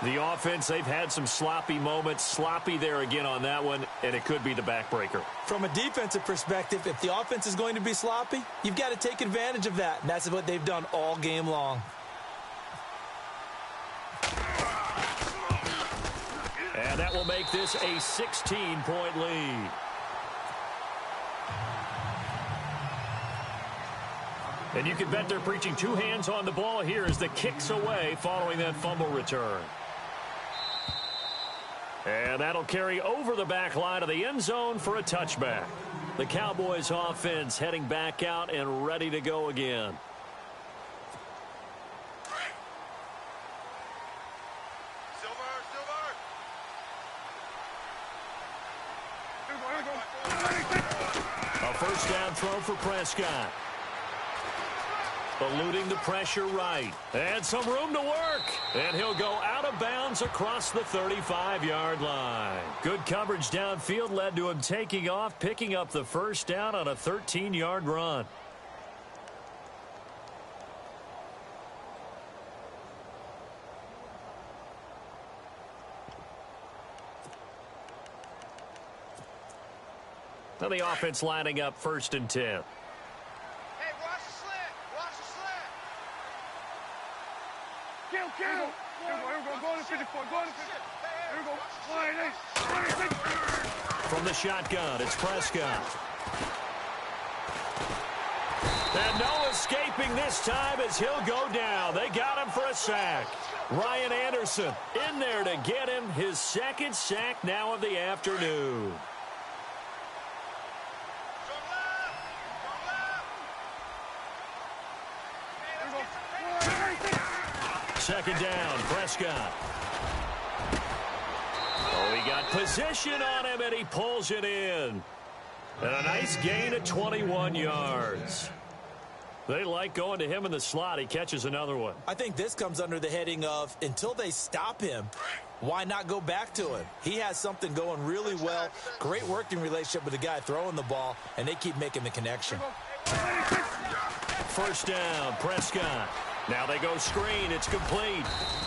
The offense, they've had some sloppy moments. Sloppy there again on that one, and it could be the backbreaker. From a defensive perspective, if the offense is going to be sloppy, you've got to take advantage of that, and that's what they've done all game long. And that will make this a 16-point lead. And you can bet they're preaching 2 hands on the ball here as the kick's away following that fumble return. And that'll carry over the back line of the end zone for a touchback. The Cowboys offense heading back out and ready to go again. A 1st down throw for Prescott. Eluding the pressure right. And some room to work. And he'll go out of bounds across the 35-yard line. Good coverage downfield led to him taking off, picking up the 1st down on a 13-yard run. Now the offense lining up 1st and 10. Hey, watch the slant. Watch the slant. Kill. Here we go. Go to 54. Go to 54. Here we go. From the shotgun, it's Prescott. And no escaping this time as he'll go down. They got him for a sack. Ryan Anderson in there to get him his second sack now of the afternoon. Second down, Prescott. Oh, he got position on him, and he pulls it in. And a nice gain of 21 yards. They like going to him in the slot. He catches another one. I think this comes under the heading of until they stop him, why not go back to him? He has something going really well. Great working relationship with the guy throwing the ball, and they keep making the connection. First down, Prescott. Now they go screen. It's complete.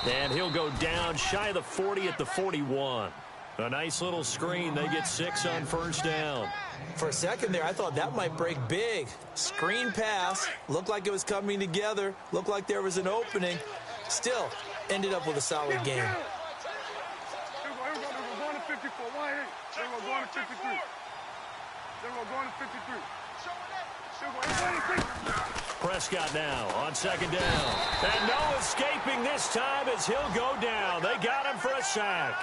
And he'll go down shy of the 40 at the 41. A nice little screen. They get 6 on first down. For a second there, I thought that might break big. Screen pass. Looked like it was coming together. Looked like there was an opening. Still, ended up with a solid game. Prescott now on second down. And no escaping this time as he'll go down. They got him for a sack.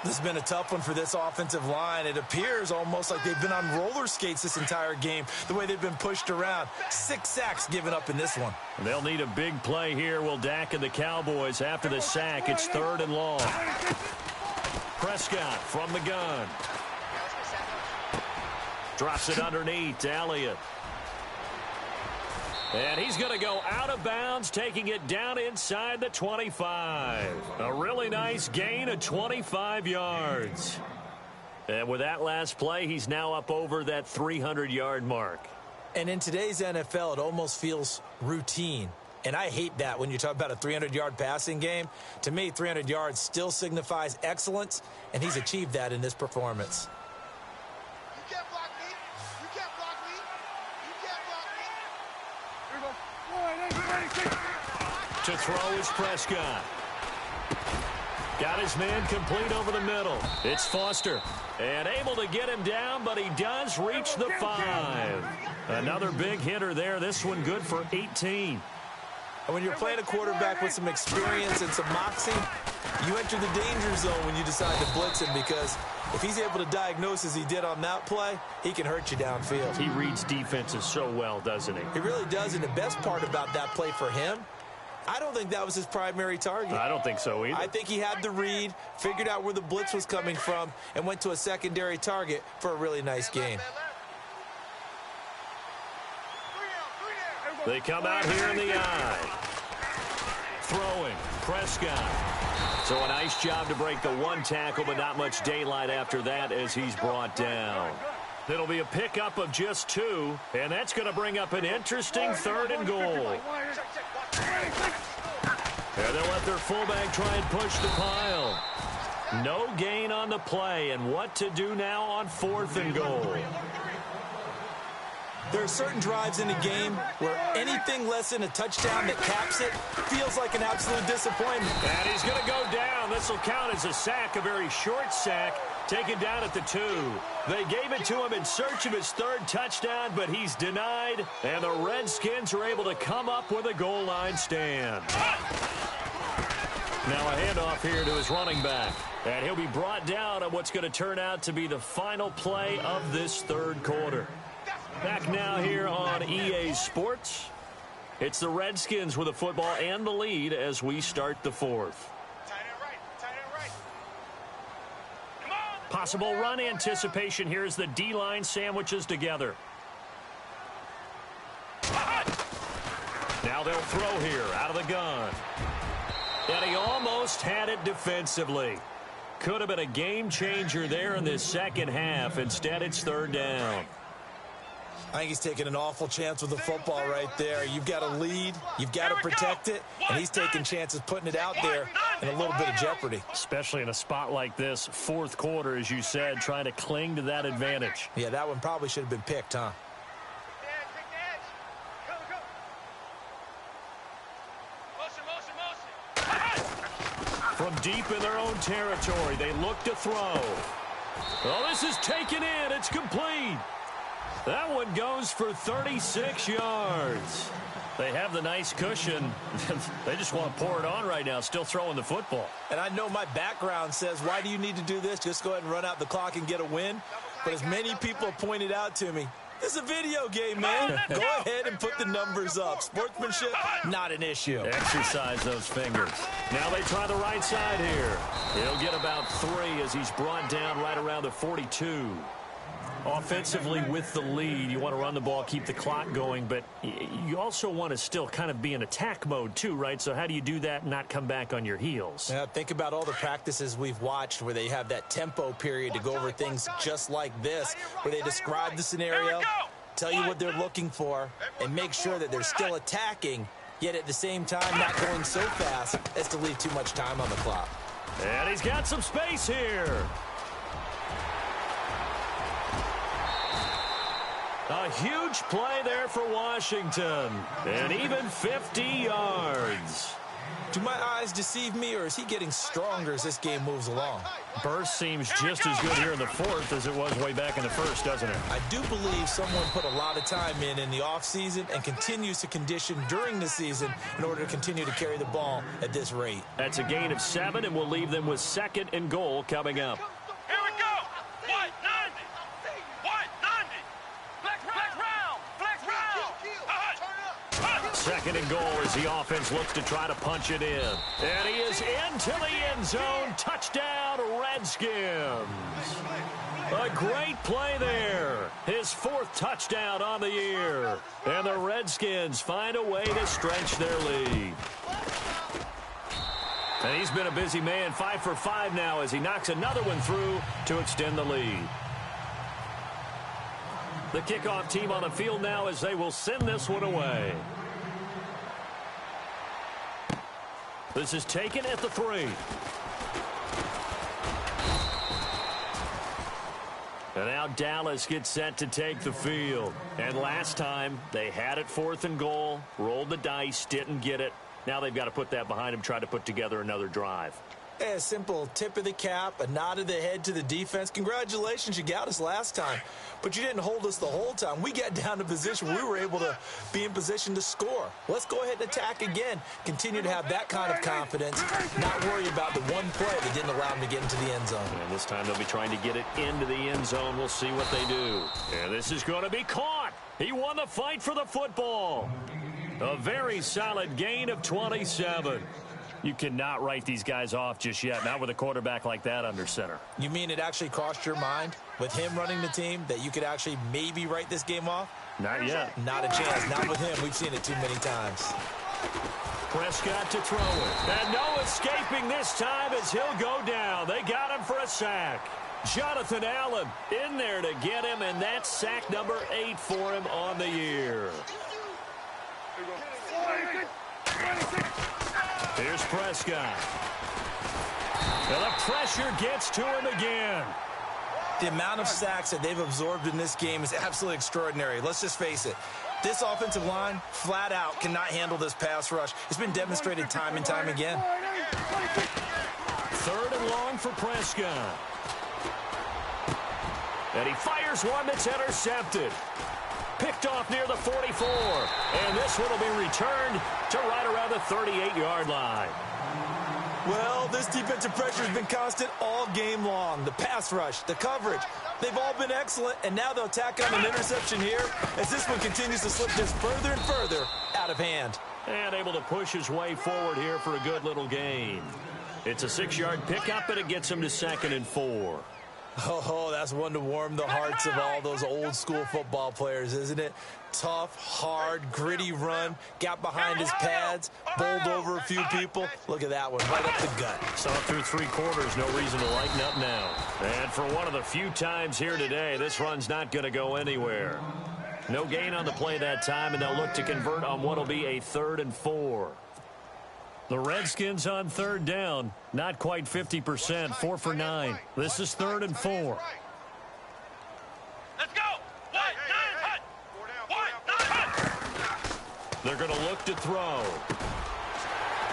This has been a tough one for this offensive line. It appears almost like they've been on roller skates this entire game, the way they've been pushed around. 6 sacks given up in this one. They'll need a big play here, will Dak and the Cowboys. After the sack, it's 3rd and long. Prescott from the gun. Drops it underneath to Elliott. And he's going to go out of bounds, taking it down inside the 25. A really nice gain of 25 yards. And with that last play, he's now up over that 300-yard mark. And in today's NFL, it almost feels routine. And I hate that when you talk about a 300-yard passing game. To me, 300 yards still signifies excellence, and he's achieved that in this performance. To throw is Prescott. Got his man complete over the middle. It's Foster. And able to get him down, but he does reach the 5. Another big hitter there. This one good for 18. And when you're playing a quarterback with some experience and some moxie, you enter the danger zone when you decide to blitz him, because if he's able to diagnose as he did on that play, he can hurt you downfield. He reads defenses so well, doesn't he? He really does, and the best part about that play for him, I don't think that was his primary target. I don't think so either. I think he had the read, figured out where the blitz was coming from, and went to a secondary target for a really nice gain. They come out here in the eye. Throwing, Prescott. So a nice job to break the 1 tackle, but not much daylight after that as he's brought down. It'll be a pickup of just 2, and that's going to bring up an interesting 3rd and goal. And they'll let their fullback try and push the pile. No gain on the play, and what to do now on 4th and goal. There are certain drives in a game where anything less than a touchdown that caps it feels like an absolute disappointment. And he's going to go down. This will count as a sack, a very short sack, taken down at the 2. They gave it to him in search of his 3rd touchdown, but he's denied, and the Redskins are able to come up with a goal line stand. Now a handoff here to his running back, and he'll be brought down on what's going to turn out to be the final play of this 3rd quarter. Back now here on EA Sports. It's the Redskins with the football and the lead as we start the 4th. Possible run anticipation here as the D-line sandwiches together. Now they'll throw here out of the gun. And he almost had it defensively. Could have been a game changer there in this second half. Instead, it's 3rd down. I think he's taking an awful chance with the football right there. You've got a lead, you've got to protect it, and he's taking chances putting it out there in a little bit of jeopardy. Especially in a spot like this, 4th quarter, as you said, trying to cling to that advantage. Yeah, that one probably should have been picked, huh? From deep in their own territory, they look to throw. Oh, this is taken in. It's complete. That one goes for 36 yards. They have the nice cushion. They just want to pour it on right now, still throwing the football. And I know my background says, why do you need to do this? Just go ahead and run out the clock and get a win. But as many people pointed out to me, this is a video game, man. Go ahead and put the numbers up. Sportsmanship, not an issue. Exercise those fingers. Now they try the right side here. He'll get about 3 as he's brought down right around the 42. Offensively with the lead, you want to run the ball, keep the clock going, but you also want to still kind of be in attack mode too, right? So how do you do that and not come back on your heels? Yeah, think about all the practices we've watched where they have that tempo period to go over things just like this, where they describe the scenario, tell you what they're looking for, and make sure that they're still attacking, yet at the same time not going so fast as to leave too much time on the clock. And he's got some space here. A huge play there for Washington, and even 50 yards. Do my eyes deceive me, or is he getting stronger as this game moves along? Burst seems just as good here in the fourth as it was way back in the first, doesn't it? I do believe someone put a lot of time in the offseason and continues to condition during the season in order to continue to carry the ball at this rate. That's a gain of 7, and we'll leave them with 2nd and goal coming up. Here we go. White 90. White 90. Flex round. Flex round. 2nd and goal as the offense looks to try to punch it in. And he is into the end zone. Touchdown, Redskins. A great play there. His 4th touchdown on the year. And the Redskins find a way to stretch their lead. And he's been a busy man, 5 for 5 now as he knocks another one through to extend the lead. The kickoff team on the field now as they will send this one away. This is taken at the 3. And now Dallas gets set to take the field. And last time they had it 4th and goal, rolled the dice, didn't get it. Now they've got to put that behind them, try to put together another drive. A simple tip of the cap, a nod of the head to the defense. Congratulations, you got us last time. But you didn't hold us the whole time. We got down to position where we were able to be in position to score. Let's go ahead and attack again. Continue to have that kind of confidence. Not worry about the one play that didn't allow them to get into the end zone. And this time they'll be trying to get it into the end zone. We'll see what they do. And this is going to be caught. He won the fight for the football. A very solid gain of 27. You cannot write these guys off just yet, not with a quarterback like that under center. You mean it actually crossed your mind with him running the team that you could actually maybe write this game off? Not yet. Not a chance. Not with him. We've seen it too many times. Prescott to throw it. And no escaping this time as he'll go down. They got him for a sack. Jonathan Allen in there to get him, and that's sack number 8 for him on the year. Here's Prescott. And the pressure gets to him again. The amount of sacks that they've absorbed in this game is absolutely extraordinary. Let's just face it. This offensive line, flat out, cannot handle this pass rush. It's been demonstrated time and time again. 3rd and long for Prescott. And he fires one that's intercepted. Picked off near the 44. And this one will be returned to right around the 38-yard line. Well, this defensive pressure has been constant all game long. The pass rush, the coverage, they've all been excellent, and now they'll tack on an interception here as this one continues to slip just further and further out of hand. And able to push his way forward here for a good little gain. It's a 6-yard pickup, and it gets him to 2nd and 4. Oh, that's one to warm the hearts of all those old-school football players, isn't it? Tough, hard, gritty run, got behind his pads, bowled over a few people. Look at that one, right up the gut. Saw it through 3 quarters, no reason to lighten up now. And for one of the few times here today, this run's not going to go anywhere. No gain on the play that time, and they'll look to convert on what will be a 3rd and 4. The Redskins on 3rd down, not quite 50%, 4 for 9. This is 3rd and 4. Let's go. White 9. White 9. They're going to look to throw.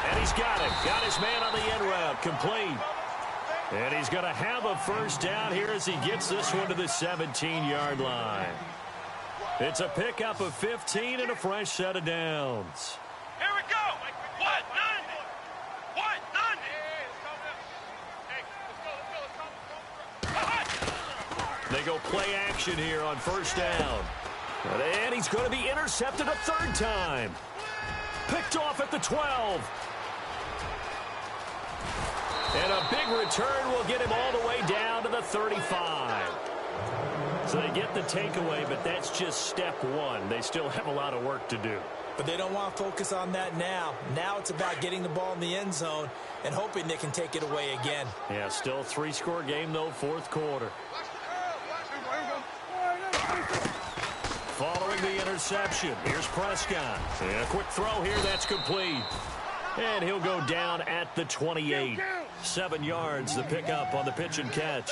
And he's got him. Got his man on the end route, complete. And he's going to have a 1st down here as he gets this one to the 17-yard line. It's a pickup of 15 and a fresh set of downs. Here we go. What? None. What? None. They go play action here on first down. And he's going to be intercepted a third time. Picked off at the 12. And a big return will get him all the way down to the 35. So they get the takeaway, but that's just step one. They still have a lot of work to do. But they don't want to focus on that now. Now it's about getting the ball in the end zone and hoping they can take it away again. Yeah, still 3-score game, though, fourth quarter. Following the interception, here's Prescott. And a quick throw here, that's complete. And he'll go down at the 28. 7 yards, the pickup on the pitch and catch.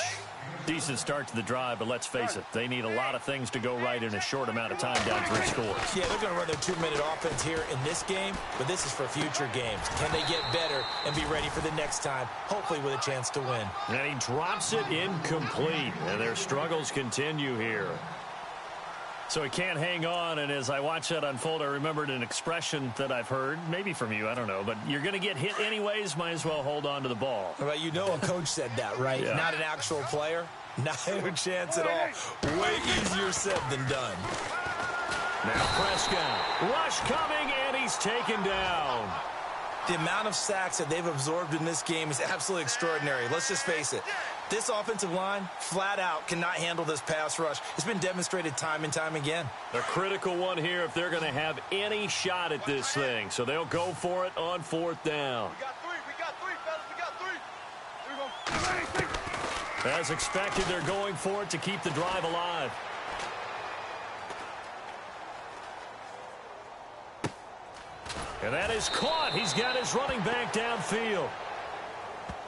Decent start to the drive, but let's face it, they need a lot of things to go right in a short amount of time down 3 scores. Yeah, they're going to run their 2-minute offense here in this game, but this is for future games. Can they get better and be ready for the next time, hopefully with a chance to win? And he drops it incomplete, and their struggles continue here. So he can't hang on, and as I watch that unfold, I remembered an expression that I've heard, maybe from you, I don't know, but you're going to get hit anyways, might as well hold on to the ball. Well, you know a coach said that, right? Yeah. Not an actual player. Not a chance at all. Way easier said than done. Now Prescott. Rush coming, and he's taken down. The amount of sacks that they've absorbed in this game is absolutely extraordinary. Let's just face it. This offensive line, flat out, cannot handle this pass rush. It's been demonstrated time and time again. A critical one here if they're going to have any shot at this thing. So they'll go for it on fourth down. We got three, fellas. We got three. As expected, they're going for it to keep the drive alive. And that is caught. He's got his running back downfield.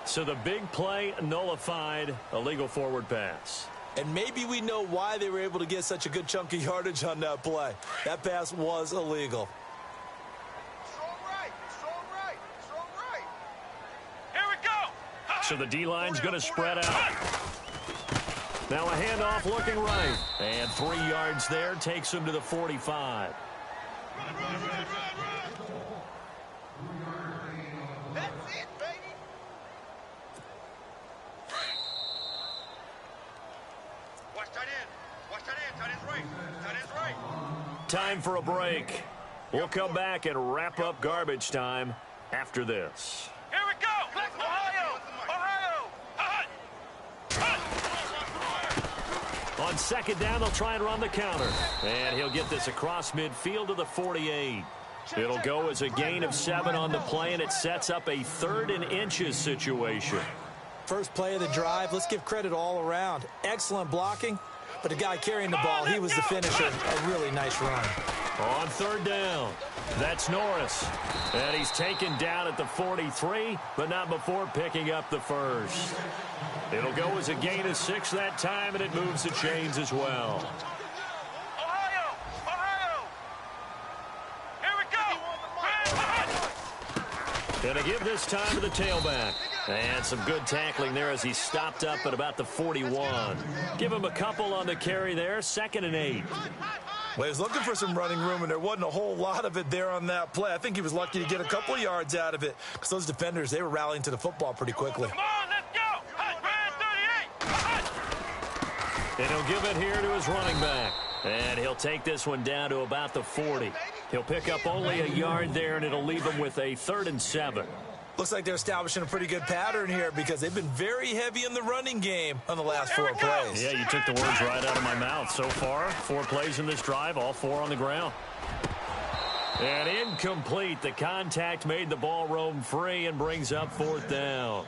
So the big play nullified, a legal forward pass. And maybe we know why they were able to get such a good chunk of yardage on that play. That pass was illegal. Strong right. Here we go. So the D-line's going to spread out. Now a handoff looking right. And 3 yards there takes him to the 45. Run. That's it, baby. Watch tight end. Tight end's right. Time for a break. We'll come back and wrap up garbage time after this. Here we go. Ohio. On second down, they'll try and run the counter. And he'll get this across midfield to the 48. It'll go as a gain of 7 on the play, and it sets up a 3rd and inches situation. First play of the drive, let's give credit all around. Excellent blocking, but the guy carrying the ball, he was the finisher. A really nice run. On third down, that's Norris. And he's taken down at the 43, but not before picking up the first. It'll go as a gain of 6 that time, and it moves the chains as well. Ohio. Here we go. Gonna give this time to the tailback. And some good tackling there as he stopped up at about the 41. Give him a couple on the carry there, 2nd and 8. Well, he was looking for some running room, and there wasn't a whole lot of it there on that play. I think he was lucky to get a couple of yards out of it because those defenders, they were rallying to the football pretty quickly. Come on, let's go. Red 38. And he'll give it here to his running back. And he'll take this one down to about the 40. He'll pick up only a yard there, and it'll leave him with a 3rd and 7. Looks like they're establishing a pretty good pattern here because they've been very heavy in the running game on the last 4 plays. Yeah, you took the words right out of my mouth. So far, 4 plays in this drive, all 4 on the ground. And incomplete. The contact made the ball roam free and brings up 4th down.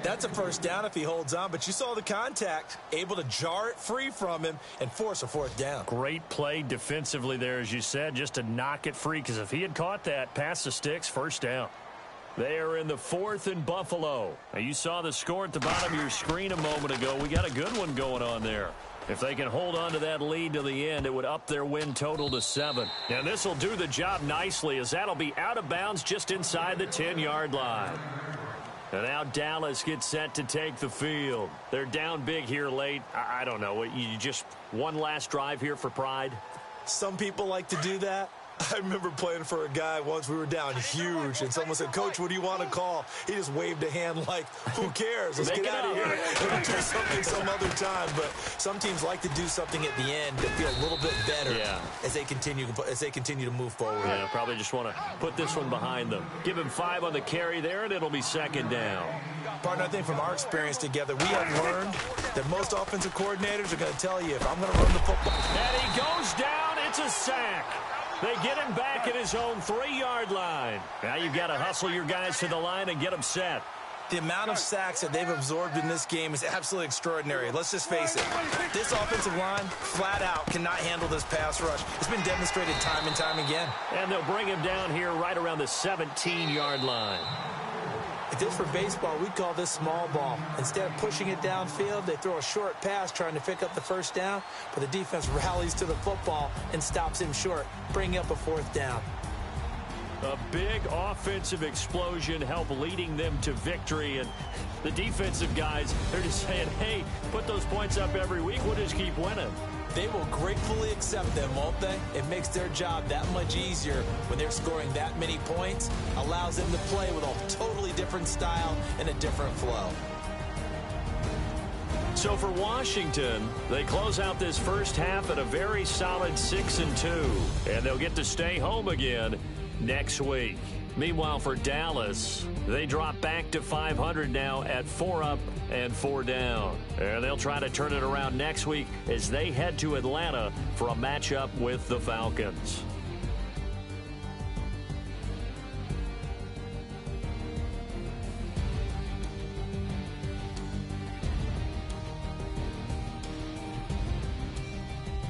That's a first down if he holds on, but you saw the contact, able to jar it free from him and force a 4th down. Great play defensively there, as you said, just to knock it free, because if he had caught that, past the sticks, first down. They are in the 4th and Buffalo. Now, you saw the score at the bottom of your screen a moment ago. We got a good one going on there. If they can hold on to that lead to the end, it would up their win total to 7. And this will do the job nicely, as that'll be out of bounds just inside the 10-yard line. And now Dallas gets set to take the field. They're down big here late. I don't know. You just one last drive here for pride? Some people like to do that. I remember playing for a guy once. We were down huge, and someone said, "Coach, what do you want to call?" He just waved a hand like, "Who cares? Let's get out of here and do something some other time." But some teams like to do something at the end to feel a little bit better as they continue to move forward. Yeah, probably just want to put this one behind them. Give him 5 on the carry there, and it'll be second down. Partner, I think from our experience together, we have learned that most offensive coordinators are going to tell you, if I'm going to run the football. And he goes down. It's a sack. They get him back at his own 3-yard line. Now you've got to hustle your guys to the line and get them set. The amount of sacks that they've absorbed in this game is absolutely extraordinary. Let's just face it. This offensive line, flat out, cannot handle this pass rush. It's been demonstrated time and time again. And they'll bring him down here right around the 17-yard line. If this were baseball, we'd call this small ball. Instead of pushing it downfield, they throw a short pass trying to pick up the first down, but the defense rallies to the football and stops him short, bringing up a 4th down. A big offensive explosion helped leading them to victory, and the defensive guys, they're just saying, hey, put those points up every week, we'll just keep winning. They will gratefully accept them, won't they? It makes their job that much easier when they're scoring that many points, allows them to play with a totally different style and a different flow. So for Washington, they close out this first half at a very solid 6-2, and they'll get to stay home again next week. Meanwhile, for Dallas, they drop back to 500 now at 4 up and 4 down. And they'll try to turn it around next week as they head to Atlanta for a matchup with the Falcons.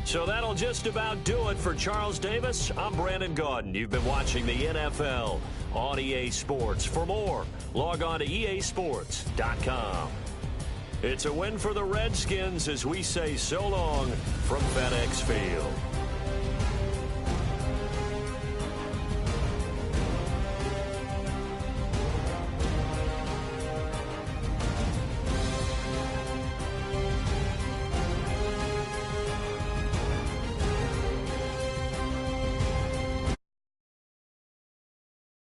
So that'll just about do it for Charles Davis. I'm Brandon Gaudin. You've been watching the NFL on EA Sports. For more, log on to easports.com. It's a win for the Redskins as we say so long from FedEx Field.